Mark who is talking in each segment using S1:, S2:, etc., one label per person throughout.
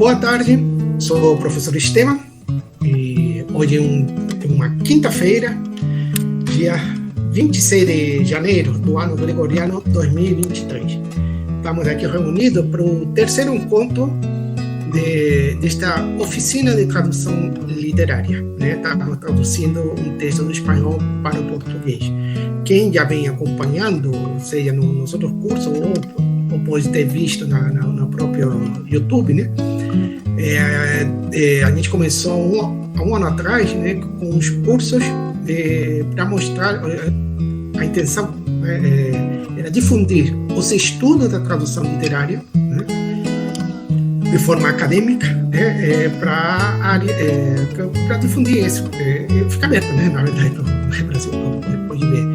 S1: Boa tarde, sou o professor Esteban e hoje é uma quinta-feira, dia 26 de janeiro do ano gregoriano 2023. Estamos aqui reunidos para o terceiro encontro desta oficina de tradução literária. Estamos traduzindo um texto do espanhol para o português. Quem já vem acompanhando, seja nos outros cursos ou pode ter visto no próprio YouTube, né? A gente começou há um ano atrás, né, com os cursos para mostrar a intenção era difundir os estudos da tradução literária, né, de forma acadêmica, né, para difundir isso. Fica aberto, né, na verdade, para o Brasil pode ver.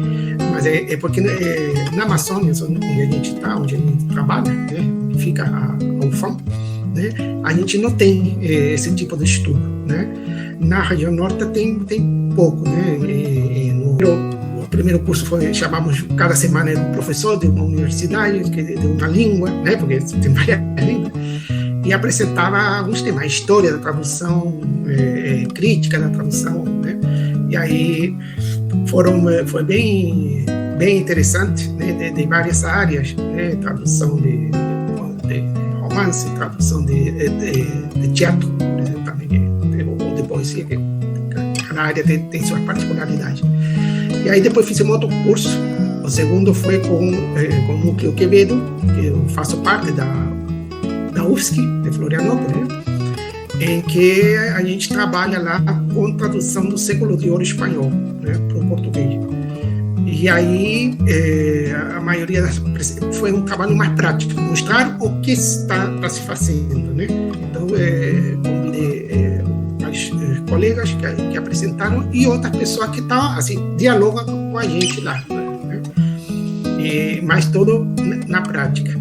S1: Mas é porque na Amazônia, onde a gente está, onde a gente trabalha, né, onde fica a UFAM, né, a gente não tem esse tipo de estudo, né? Na região norte tem pouco, né? No primeiro curso chamamos cada semana um professor de uma universidade, de uma língua, né? Porque tem várias línguas, e apresentava alguns temas, a história da tradução, crítica da tradução, né? E aí foi bem interessante, né? De várias áreas, né? Tradução de romance, tradução de teatro, por exemplo, também, ou de poesia, que cada área tem suas particularidades. E aí depois fiz um outro curso, o segundo foi com o Núcleo Quevedo, que eu faço parte da UFSC, de Florianópolis, em que a gente trabalha lá com tradução do século de ouro espanhol, né, para o português. E aí, a maioria foi um trabalho mais prático, mostrar o que está se fazendo, né? Então, convidei os colegas que apresentaram e outras pessoas que estavam, assim, dialogam com a gente lá, né? Mas tudo na prática.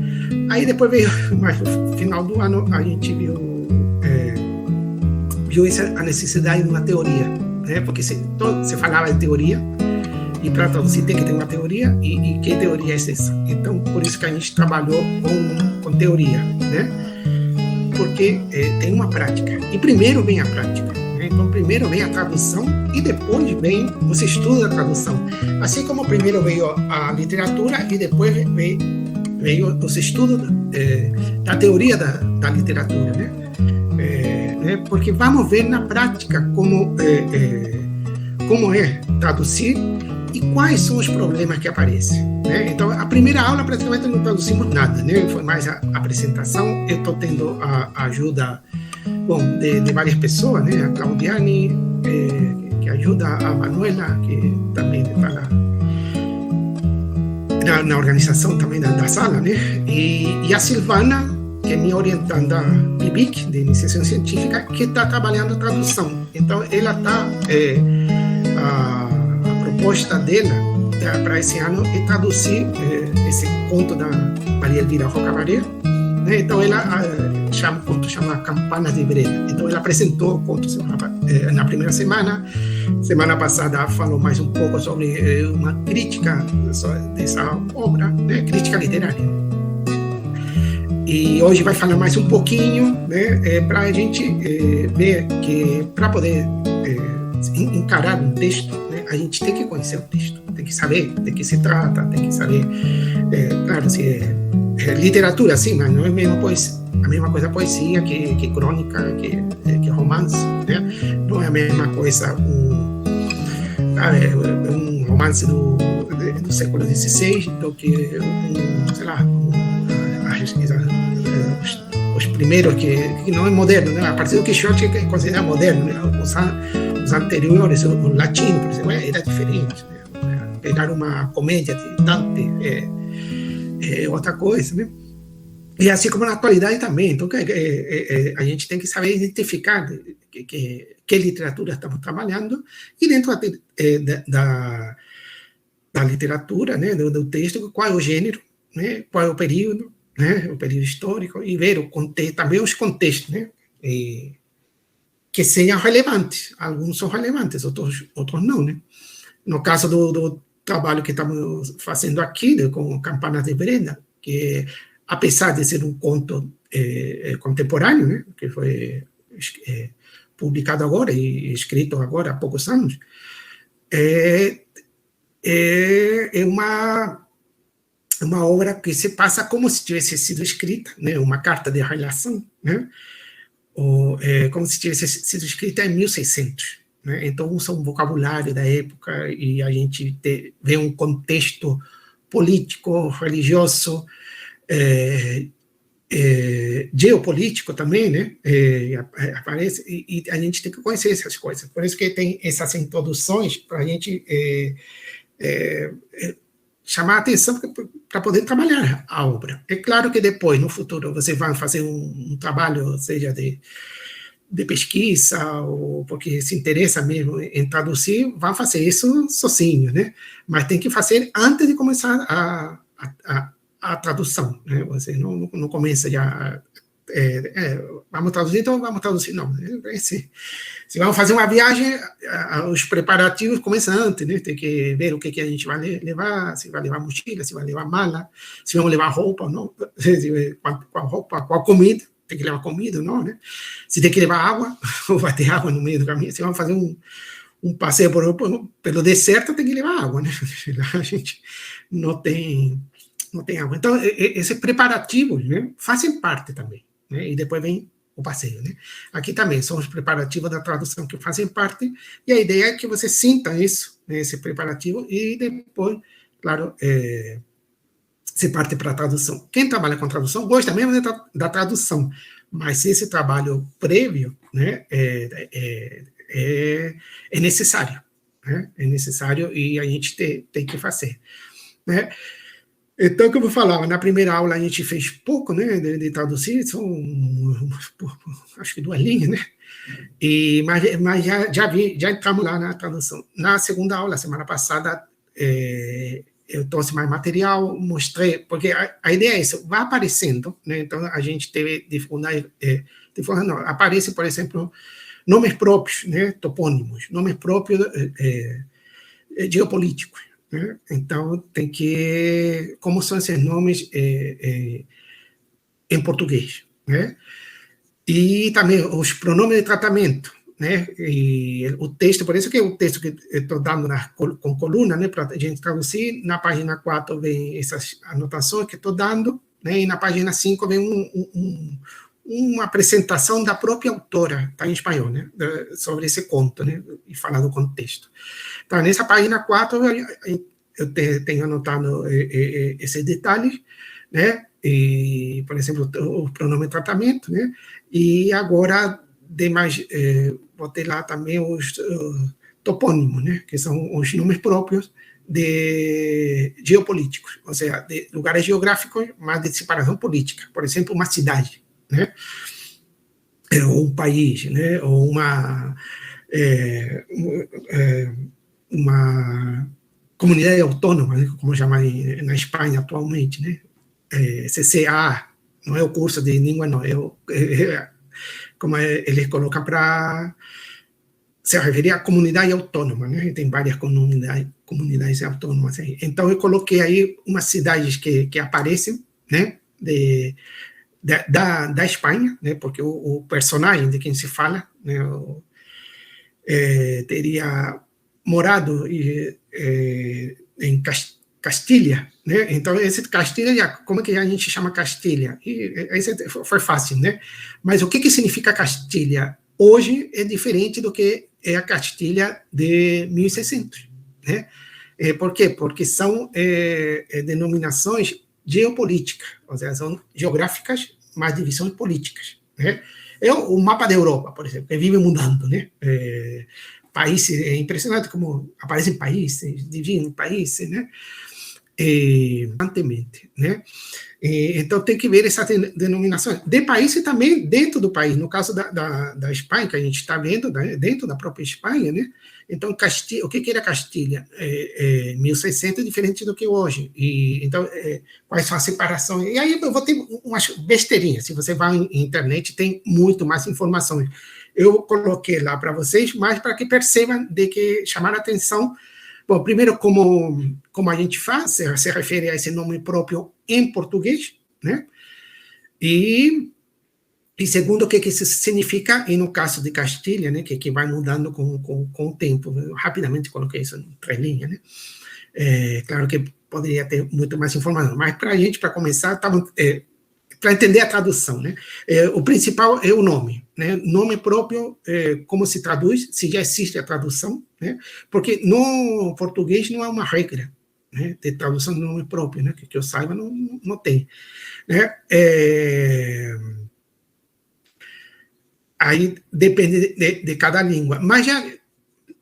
S1: Aí depois veio, mais no final do ano, a gente viu a necessidade de uma teoria, né? Porque se falava de teoria, e para traduzir tem que ter uma teoria, e que teoria é essa? Então, por isso que a gente trabalhou com teoria, né? Porque tem uma prática, e primeiro vem a prática, né? Então, primeiro vem a tradução, e depois vem os estudos da tradução. Assim como primeiro veio a literatura, e depois veio os estudos da teoria da literatura, né? Porque vamos ver na prática como é traduzir, e quais são os problemas que aparecem, né? Então, a primeira aula praticamente não traduzimos nada, né? Foi mais a apresentação. Eu estou tendo a ajuda, de várias pessoas, né? A Claudiane, que ajuda, a Manuela, que também está na organização também da sala, né? E a Silvana, que é minha orientanda PIBIC, de iniciação científica, que está trabalhando a tradução. Então, ela está... a proposta dela para esse ano é traduzir esse conto da Maria Elvira Roca Barreiro, né? Então ela o conto chama Campanas de Breda. Então ela apresentou o conto na primeira semana passada falou mais um pouco sobre uma crítica dessa obra, né? Crítica literária, e hoje vai falar mais um pouquinho, né? Para a gente ver que para poder encarar um texto, né, a gente tem que conhecer o texto, tem que saber de que se trata, tem que saber, claro, se é literatura, sim, mas não é a mesma coisa poesia que crônica, que romance, né? Não é a mesma coisa um romance do século XVI do que os primeiros que não é moderno, né? A partir do Quixote que é considerado moderno, né? Os anteriores, o latino, por exemplo, era diferente, né? Pegar uma comédia de Dante é outra coisa, né? E assim como na atualidade também. Então, a gente tem que saber identificar que literatura estamos trabalhando, e dentro da literatura, né, do texto, qual é o gênero, né, qual é o período, né, o período histórico, e ver também os contextos, né, que sejam relevantes. Alguns são relevantes, outros não, né? No caso do trabalho que estamos fazendo aqui, com Campanas de Breda, que apesar de ser um conto contemporâneo, né, que foi publicado agora e escrito agora há poucos anos, é uma obra que se passa como se tivesse sido escrita, né, uma carta de relação, né, como se tivesse sido escrita em 1600. Né? Então, usa um vocabulário da época e a gente vê um contexto político, religioso, geopolítico também, né? Aparece, e a gente tem que conhecer essas coisas. Por isso que tem essas introduções para a gente chamar a atenção para poder trabalhar a obra. É claro que depois, no futuro, você vai fazer um trabalho, seja de pesquisa, ou porque se interessa mesmo em traduzir, vai fazer isso sozinho, né? Mas tem que fazer antes de começar a tradução, né? Você não começa já... vamos traduzir, então vamos traduzir. Não, se vamos fazer uma viagem, os preparativos começam antes, né? Tem que ver o que a gente vai levar, se vai levar mochila, se vai levar mala, se vamos levar roupa ou não, qual roupa, qual comida, tem que levar comida ou não, né? Se tem que levar água, ou vai ter água no meio do caminho, se vamos fazer um passeio pelo deserto, tem que levar água, né? A gente não tem água. Então, esses preparativos, né, fazem parte também, né? E depois vem o passeio, né? Aqui também são os preparativos da tradução que fazem parte, e a ideia é que você sinta isso, né, esse preparativo, e depois, claro, se parte para a tradução. Quem trabalha com tradução gosta mesmo da tradução, mas esse trabalho prévio, né, é necessário, né? É necessário e a gente tem que fazer, né? Então, como eu falava, na primeira aula a gente fez pouco, né, de traduzir, são acho que 2 linhas, né? Mas já entramos lá na tradução. Na segunda aula, semana passada, eu trouxe mais material, mostrei, porque a ideia é isso, vai aparecendo, né? Então a gente teve dificuldade, aparece, por exemplo, nomes próprios, né? Topônimos, nomes próprios geopolíticos. Né? Então, tem que... Como são esses nomes em português? Né? E também os pronomes de tratamento. Né? E o texto, por isso que é o texto que eu estou dando com coluna, né, para a gente traduzir. Na página 4 vem essas anotações que estou dando, né? E na página 5 vem uma apresentação da própria autora, está em espanhol, né, sobre esse conto, né, e falar do contexto. Então, nessa página 4, eu tenho anotado esses detalhes, né, e, por exemplo, o pronome de tratamento, né, e agora, botei lá também os topônimos, né, que são os nomes próprios de geopolíticos, ou seja, de lugares geográficos, mas de separação política. Por exemplo, uma cidade, né? Ou um país, né? Ou uma comunidade autônoma, né? Como chama na Espanha atualmente, né? CCA, não é o curso de língua, não, como eles colocam para se referir à comunidade autônoma, né? Tem várias comunidades autônomas aí. Então, eu coloquei aí umas cidades que aparecem, né? Da Espanha, né, porque o personagem de quem se fala, né, teria morado em Castilha, né? Então esse Castilha, como é que a gente chama Castilha? E esse foi fácil, né? Mas o que significa Castilha hoje é diferente do que é a Castilha de 1600, né? Por quê? Porque são denominações geopolíticas, ou seja, são geográficas, mas divisões políticas, né? É o mapa da Europa, por exemplo, que vive mudando, né? Países, é impressionante como aparecem países, dividem países, né? Constantemente, né? Então tem que ver essas denominações de países também dentro do país. No caso da Espanha, que a gente está vendo, né? Dentro da própria Espanha, né? Então, Castilha, o que era Castilha? 1600 é diferente do que hoje. Então, quais são as separações? E aí eu vou ter umas besteirinhas. Se você vai na internet, tem muito mais informações. Eu coloquei lá para vocês, mas para que percebam de que chamar a atenção. Bom, primeiro, como a gente faz, se refere a esse nome próprio em português, né? E E segundo, o que isso significa, e no caso de Castilha, né, que vai mudando com o tempo. Eu rapidamente coloquei isso em 3 linhas, né? Claro que poderia ter muito mais informação, mas para a gente, para começar, para entender a tradução, né? O principal é o nome, né? Nome próprio, como se traduz, se já existe a tradução, né? Porque no português não é uma regra, né? De tradução do nome próprio, né? Que eu saiba, não tem, né? Aí depende de cada língua, mas já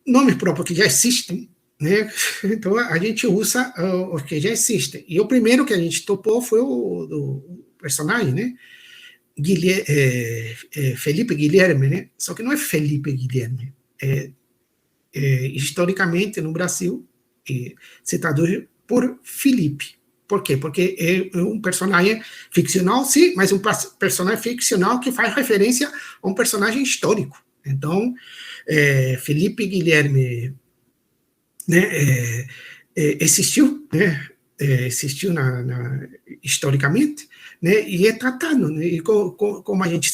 S1: nomes próprios que já existem, né? Então a gente usa os que já existem. E o primeiro que a gente topou foi o do personagem, né? Felipe Guilherme, né? Só que não é Felipe Guilherme. Historicamente, no Brasil, se traduz por Felipe. Por quê? Porque é um personagem ficcional, sim, mas um personagem ficcional que faz referência a um personagem histórico. Então, Felipe Guilherme, né, existiu, né, existiu historicamente, né, e é tratado, né, e como a gente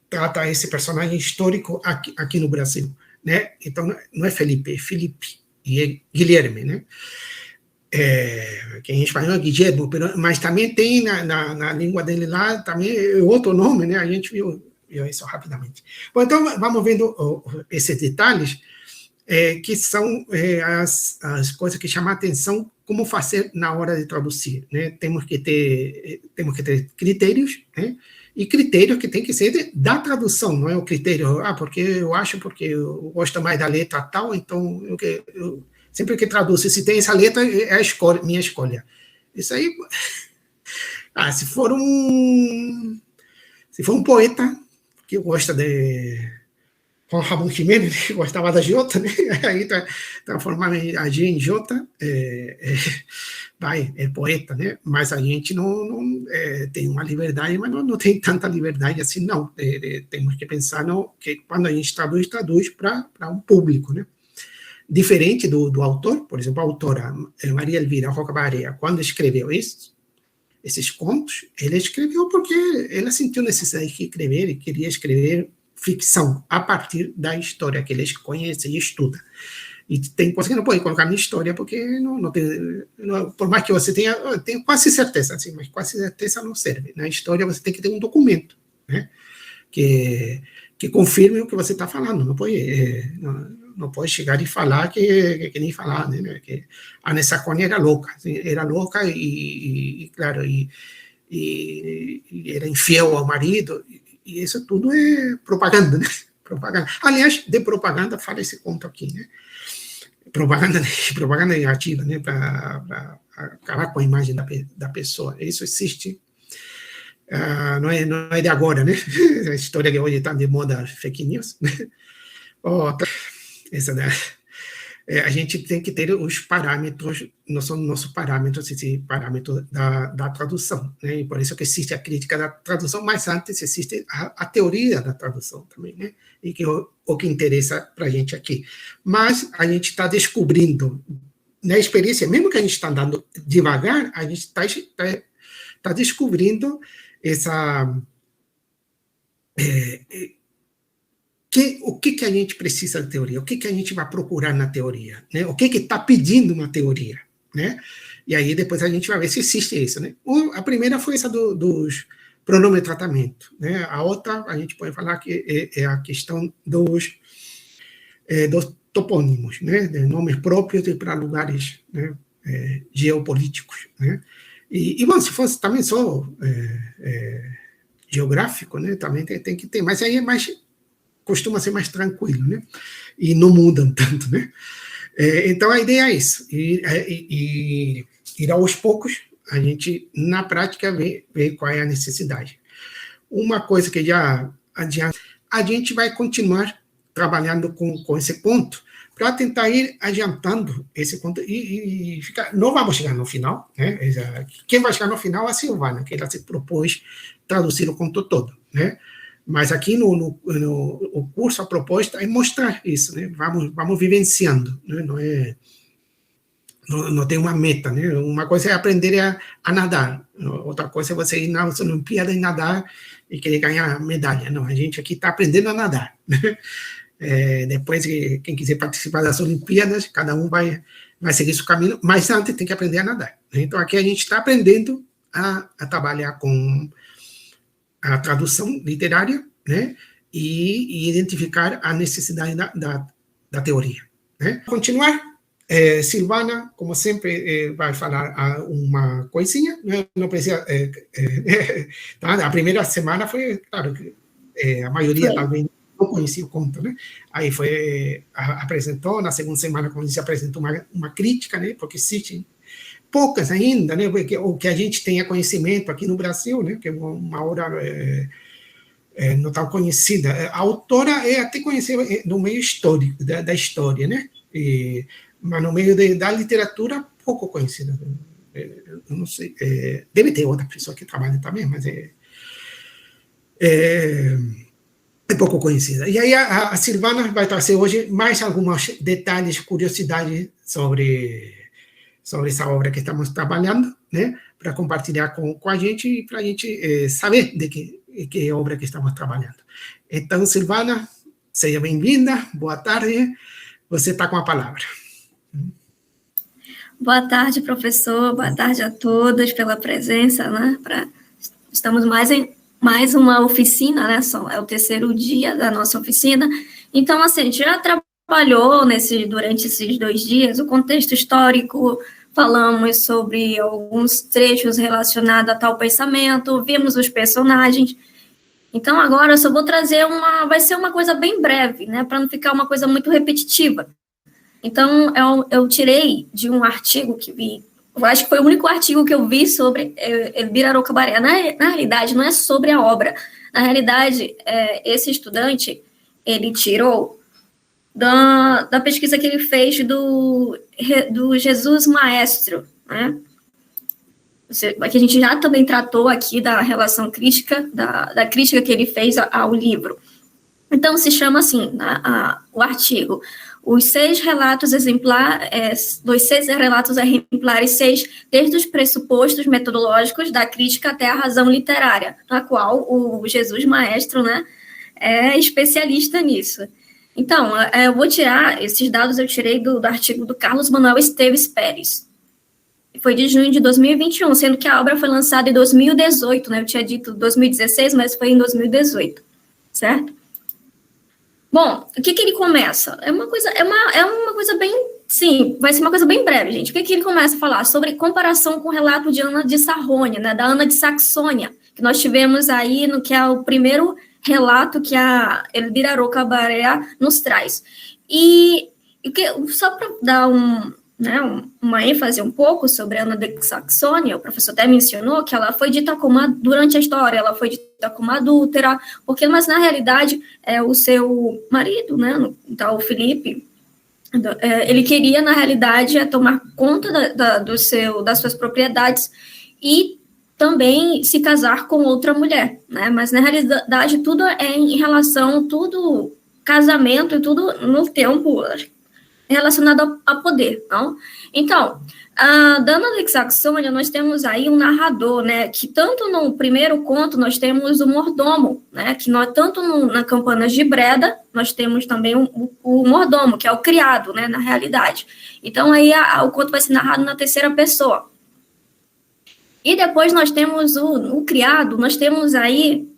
S1: trata esse personagem histórico aqui no Brasil, né? Então não é Felipe, é Felipe e é Guilherme, né? Que em espanhol é Guillermo, mas também tem na língua dele lá também outro nome, né? A gente viu isso rapidamente. Bom, então vamos vendo esses detalhes, que são as coisas que chamam a atenção, como fazer na hora de traduzir, né? Temos que ter critérios, né? E critérios que tem que ser da tradução, não é o critério, porque eu gosto mais da letra tal, então sempre que traduzo, se tem essa letra, é minha escolha. Isso aí, se for um poeta que gosta de Juan Ramón Jiménez, que gostava da Jota, né? Aí transformar a G em Jota, é poeta, né? Mas a gente não tem uma liberdade, mas não tem tanta liberdade assim, não. Temos que pensar que quando a gente traduz para um público, né? Diferente do autor, por exemplo, a autora Maria Elvira Roca Barea, quando escreveu esses contos, ela escreveu porque ela sentiu necessidade de escrever e queria escrever ficção a partir da história que eles conhecem e estudam. E tem coisa que não pode colocar na história porque não tem, por mais que você tenha quase certeza, assim, mas quase certeza não serve. Na história você tem que ter um documento, né, que confirme o que você está falando. Não pode chegar e falar que nem falar, né, que a Nessa Cone era louca e claro, e era infiel ao marido, e isso tudo é propaganda, né? Propaganda. Aliás, de propaganda fala esse conto aqui, né? Propaganda negativa, né? Para acabar com a imagem da pessoa. Isso existe. Não é de agora, né? A história que hoje está de moda fake news. A gente tem que ter os parâmetros, não são nossos parâmetros, esse parâmetro da tradução, né? E por isso que existe a crítica da tradução, mas antes existe a teoria da tradução também, né? E que é o que interessa para a gente aqui. Mas a gente está descobrindo, na experiência, mesmo que a gente está andando devagar, a gente está descobrindo o que a gente precisa de teoria, o que a gente vai procurar na teoria, né? O que está pedindo uma teoria, né? E aí depois a gente vai ver se existe isso, né? A primeira foi essa dos pronomes de tratamento, né? A outra, a gente pode falar que é a questão dos topônimos, né? De nomes próprios para lugares, né? Geopolíticos, né? E bom, se fosse também só geográfico, né? Também tem que ter, mas aí costuma ser mais tranquilo, né? E não mudam tanto, né? Então, a ideia é isso. E ir aos poucos, a gente, na prática, ver qual é a necessidade. Uma coisa que já adianta, a gente vai continuar trabalhando com esse ponto para tentar ir adiantando esse ponto e não vamos chegar no final, né? Quem vai chegar no final é a Silvana, que ela se propôs traduzir o conto todo, né? Mas aqui no curso, a proposta é mostrar isso, né? Vamos vivenciando, né? não tem uma meta, né? Uma coisa é aprender a nadar, outra coisa é você ir nas Olimpíadas e nadar e querer ganhar medalha. Não, a gente aqui está aprendendo a nadar. Depois, quem quiser participar das Olimpíadas, cada um vai seguir seu caminho, mas antes tem que aprender a nadar. Então, aqui a gente está aprendendo a trabalhar com a tradução literária, né? E identificar a necessidade da teoria. Né? Continuar. Silvana, como sempre, vai falar uma coisinha, né? Não precisa. Tá? A primeira semana foi, claro, que a maioria talvez não conhecia o conto, né? Aí apresentou, na segunda semana, como disse, apresentou uma crítica, né? Porque existem poucas ainda, né? Porque, o que a gente tenha conhecimento aqui no Brasil, né? Que é uma obra não tão conhecida. A autora é até conhecida no meio histórico, da história, né? Mas no meio da literatura, pouco conhecida. Eu não sei, deve ter outra pessoa que trabalha também, mas é pouco conhecida. E aí a Silvana vai trazer hoje mais alguns detalhes, curiosidades sobre essa obra que estamos trabalhando, né, para compartilhar com a gente e para a gente saber de que obra que estamos trabalhando. Então, Silvana, seja bem-vinda, boa tarde, você está com a palavra.
S2: Boa tarde, professor, boa tarde a todos pela presença, né? Estamos mais uma oficina, né? É o terceiro dia da nossa oficina. Então, assim, a gente já trabalhou durante esses 2 dias o contexto histórico, falamos sobre alguns trechos relacionados a tal pensamento, vimos os personagens. Então, agora eu só vou trazer vai ser uma coisa bem breve, né? Para não ficar uma coisa muito repetitiva. Então, eu tirei de um artigo que vi, eu acho que foi o único artigo que eu vi sobre Elvira Cabaré. Na realidade, não é sobre a obra. Na realidade, esse estudante, ele tirou da pesquisa que ele fez do Jesus Maestro, né? Que a gente já também tratou aqui da relação crítica, da crítica que ele fez ao livro. Então, se chama assim, o artigo, dos 6 relatos exemplares, 6, desde os pressupostos metodológicos da crítica até a razão literária, na qual o Jesus Maestro, né, é especialista nisso. Então, eu vou tirar, esses dados eu tirei do artigo do Carlos Manuel Esteves Pérez. Foi de junho de 2021, sendo que a obra foi lançada em 2018, né? Eu tinha dito 2016, mas foi em 2018, certo? Bom, o que ele começa? É uma coisa bem, sim, vai ser uma coisa bem breve, gente. O que ele começa a falar? Sobre comparação com o relato de Ana de Sarrônia, né, da Ana de Saxônia, que nós tivemos aí, que é o primeiro relato que a Elvira Cabaré nos traz. Só para dar uma ênfase um pouco sobre a Ana de Saxônia, o professor até mencionou que ela foi dita durante a história, ela foi dita como adúltera, mas na realidade o seu marido, né, então o Felipe, ele queria na realidade tomar conta das suas propriedades e também se casar com outra mulher, né, mas na realidade tudo é em relação, tudo casamento e tudo no tempo relacionado a poder, não? Então, da Ana de Saxônia, nós temos aí um narrador, né, que tanto no primeiro conto nós temos o mordomo, né, que tanto na Campanas de Breda, nós temos também o mordomo, que é o criado, né, na realidade. Então, aí o conto vai ser narrado na terceira pessoa. E depois nós temos o criado, nós temos aí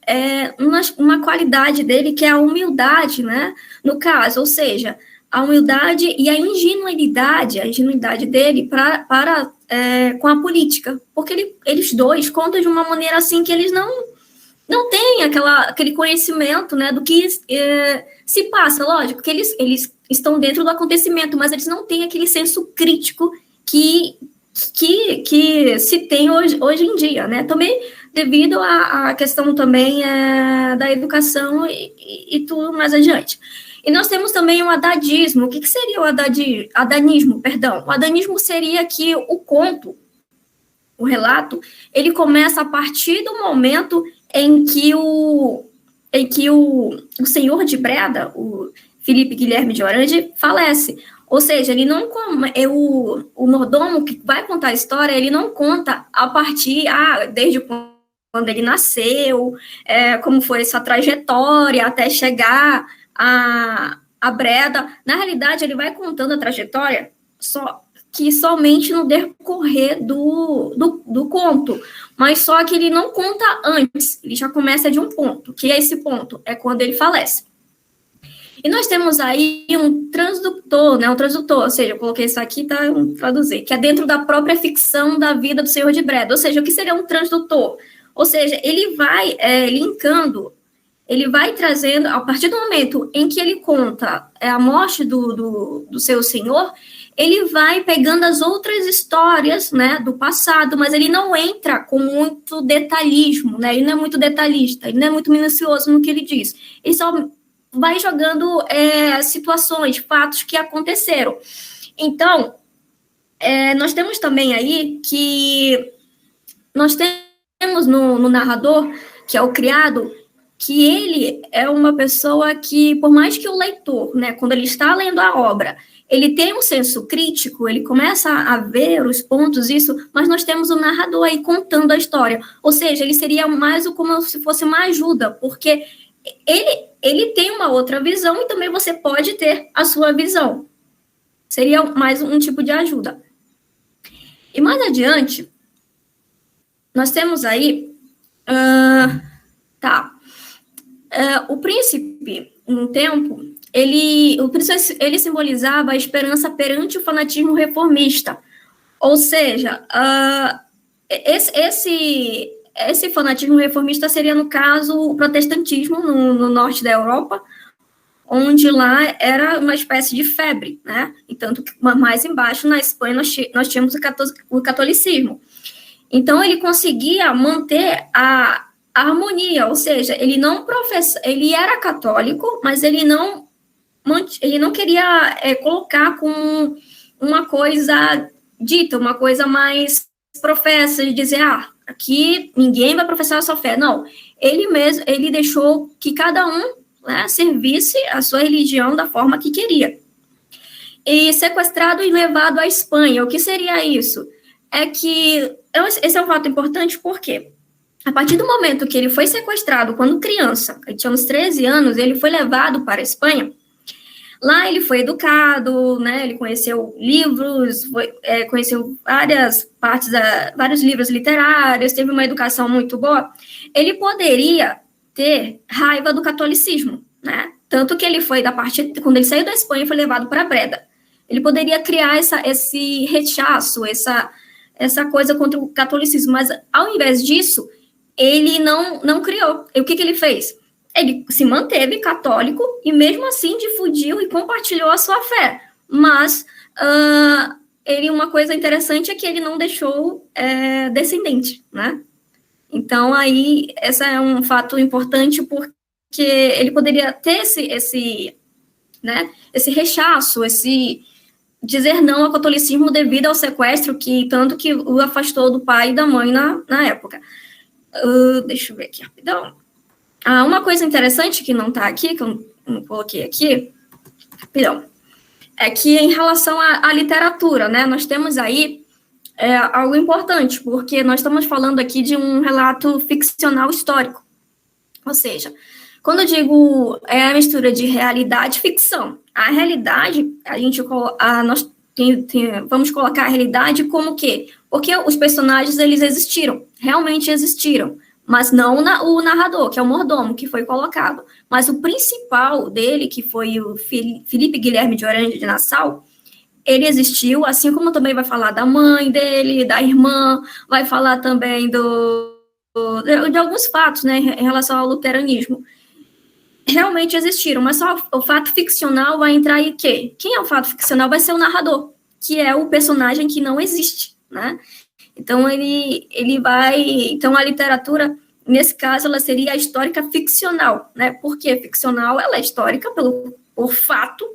S2: uma qualidade dele, que é a humildade, né, no caso, ou seja, a humildade e a ingenuidade dele com a política, porque eles dois contam de uma maneira assim que eles não têm aquele conhecimento, né, do que se passa, lógico, que eles estão dentro do acontecimento, mas eles não têm aquele senso crítico que se tem hoje em dia, né, também devido à questão também da educação e tudo mais adiante. E nós temos também o adadismo. O que seria o adanismo? Perdão. O adanismo seria que o conto, o relato, ele começa a partir do momento em que o senhor de Breda, o Felipe Guilherme de Orange, falece. Ou seja, ele não o mordomo que vai contar a história, ele não conta a partir, desde quando ele nasceu, como foi essa trajetória até chegar a Breda. Na realidade, ele vai contando a trajetória somente no decorrer do conto, mas só que ele não conta antes, ele já começa de um ponto, que é esse ponto, é quando ele falece. E nós temos aí um transdutor, né, ou seja, eu coloquei isso aqui para traduzir, que é dentro da própria ficção da vida do Senhor de Breda, ou seja, o que seria um transdutor? Ou seja, ele vai linkando, ele vai trazendo, a partir do momento em que ele conta a morte do seu senhor, ele vai pegando as outras histórias, né, do passado, mas ele não entra com muito detalhismo, né, ele não é muito detalhista, ele não é muito minucioso no que ele diz, ele só vai jogando situações, fatos que aconteceram. Então, nós temos também aí que nós temos no narrador, que é o criado, que ele é uma pessoa que, por mais que o leitor, né, quando ele está lendo a obra, ele tem um senso crítico, ele começa a ver os pontos, mas nós temos o narrador aí contando a história. Ou seja, ele seria mais como se fosse uma ajuda, porque ele tem uma outra visão e também você pode ter a sua visão. Seria mais um tipo de ajuda. E mais adiante, nós temos aí... o príncipe, um tempo, ele simbolizava a esperança perante o fanatismo reformista. Ou seja, esse fanatismo reformista seria, no caso, o protestantismo no norte da Europa, onde lá era uma espécie de febre, né? E tanto que mais embaixo, na Espanha, nós tínhamos o catolicismo. Então, ele conseguia manter a harmonia, ou seja, ele era católico, mas ele não queria colocar com uma coisa dita, uma coisa mais professa, de dizer, aqui ninguém vai professar a sua fé. Não, ele deixou que cada um, né, servisse a sua religião da forma que queria. E sequestrado e levado à Espanha. O que seria isso? Esse é um fato importante porque, a partir do momento que ele foi sequestrado, quando criança, ele tinha uns 13 anos, ele foi levado para a Espanha. Lá ele foi educado, né, ele conheceu livros, conheceu vários livros literários, teve uma educação muito boa. Ele poderia ter raiva do catolicismo, né? Tanto que ele foi quando ele saiu da Espanha, foi levado para Breda. Ele poderia criar esse rechaço, essa coisa contra o catolicismo, mas ao invés disso, ele não criou. E o que ele fez? Ele se manteve católico e mesmo assim difundiu e compartilhou a sua fé. Mas uma coisa interessante é que ele não deixou descendente, né? Então, aí, esse é um fato importante porque ele poderia ter esse rechaço, esse dizer não ao catolicismo devido ao sequestro, tanto que o afastou do pai e da mãe na época. Deixa eu ver aqui rapidão. Uma coisa interessante que não está aqui, que eu não coloquei aqui, rapidão, é que em relação à literatura, né, nós temos aí algo importante, porque nós estamos falando aqui de um relato ficcional histórico. Ou seja, quando eu digo a mistura de realidade e ficção, a realidade, nós vamos colocar a realidade como o quê? Porque os personagens, eles existiram, realmente existiram, mas não o narrador, que é o mordomo, que foi colocado. Mas o principal dele, que foi o Felipe Guilherme de Orange de Nassau, ele existiu, assim como também vai falar da mãe dele, da irmã, vai falar também de alguns fatos, né, em relação ao luteranismo. Realmente existiram, mas só o fato ficcional vai entrar aí quê? Quem é o fato ficcional? Vai ser o narrador, que é o personagem que não existe, né? Então, então a literatura, nesse caso, ela seria a histórica ficcional, né? Porque ficcional, ela é histórica por fato,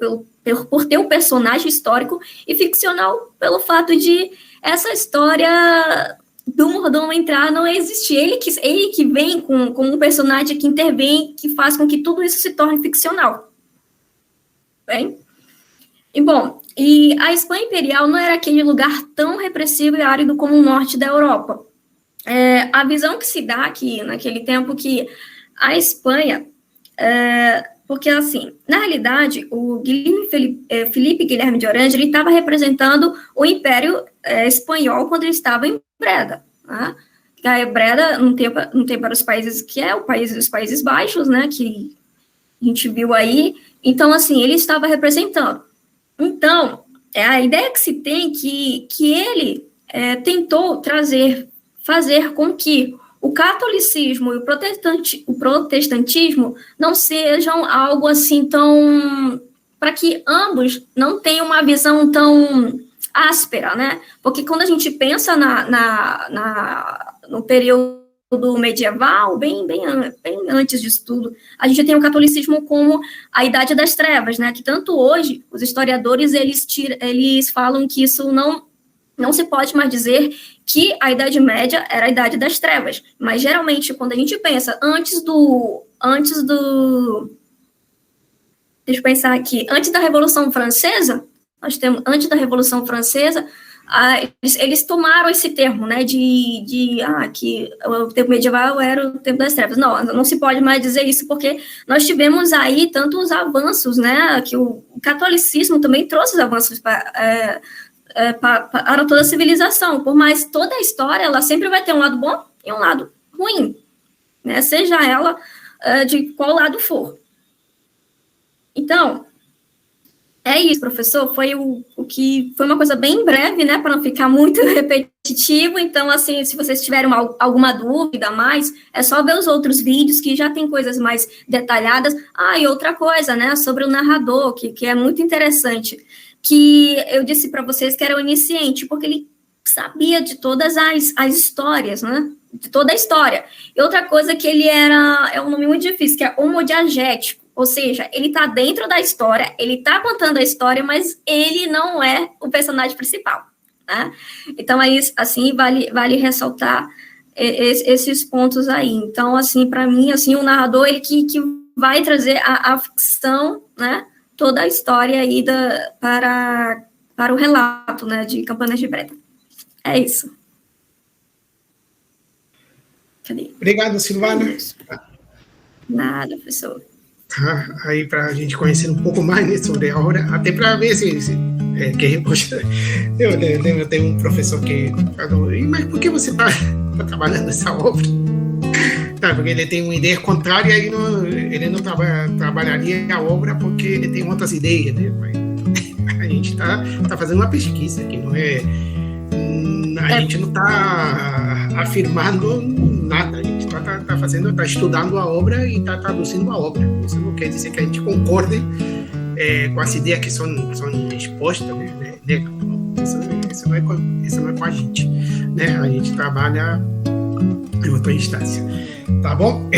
S2: por ter um personagem histórico, e ficcional pelo fato de essa história do mordomo entrar não existir. Ele que vem com um personagem que intervém, que faz com que tudo isso se torne ficcional. Bem? E, bom, E a Espanha Imperial não era aquele lugar tão repressivo e árido como o norte da Europa. A visão que se dá aqui, naquele tempo, que a Espanha... porque, assim, na realidade, o Felipe Guilherme de Orange, ele estava representando o Império Espanhol quando ele estava em Breda, né? Breda não tem para os países, que é os Países Baixos, né, que a gente viu aí. Então, assim, ele estava representando. Então, a ideia que se tem que ele tentou fazer com que o catolicismo e o protestantismo não sejam algo assim tão... para que ambos não tenham uma visão tão áspera, né? Porque quando a gente pensa no período medieval, bem antes disso tudo, a gente tem o catolicismo como a Idade das Trevas, né? Que tanto hoje, os historiadores, eles falam que isso não se pode mais dizer que a Idade Média era a Idade das Trevas, mas geralmente quando a gente pensa deixa eu pensar aqui, antes da Revolução Francesa, antes da Revolução Francesa, eles tomaram esse termo, né, que o tempo medieval era o tempo das trevas. Não se pode mais dizer isso, porque nós tivemos aí tantos avanços, né, que o catolicismo também trouxe os avanços para toda a civilização, por mais toda a história, ela sempre vai ter um lado bom e um lado ruim, né, seja ela de qual lado for. Então, é isso, professor, foi uma coisa bem breve, né, para não ficar muito repetitivo. Então, assim, se vocês tiverem alguma dúvida a mais, é só ver os outros vídeos que já tem coisas mais detalhadas. E outra coisa, né, sobre o narrador, que é muito interessante, que eu disse para vocês que era o iniciante, porque ele sabia de todas as histórias, né, de toda a história. E outra coisa que ele é um nome muito difícil, que é homodiagético. Ou seja, ele está dentro da história, ele está contando a história, mas ele não é o personagem principal, né? Então, aí, assim, vale ressaltar esses pontos aí. Então, assim, para mim, assim, o narrador, ele que vai trazer a ficção, né? Toda a história aí para o relato, né? De Campanas de Breda. É isso. Cadê?
S1: Obrigado, Silvana.
S2: Nada, professor.
S1: Aí para a gente conhecer um pouco mais, né, sobre a obra, até para ver se eu lembro, tem um professor que falou, mas por que você está trabalhando essa obra? Porque ele tem uma ideia contrária e ele não trabalharia a obra porque ele tem outras ideias, né? Mas a gente está fazendo uma pesquisa que não é... A gente não está afirmando nada, a gente está estudando a obra e está traduzindo a obra. Isso não quer dizer que a gente concorde com as ideias que são expostas, né? Isso não é com a gente, né? A gente trabalha em outra instância, tá bom?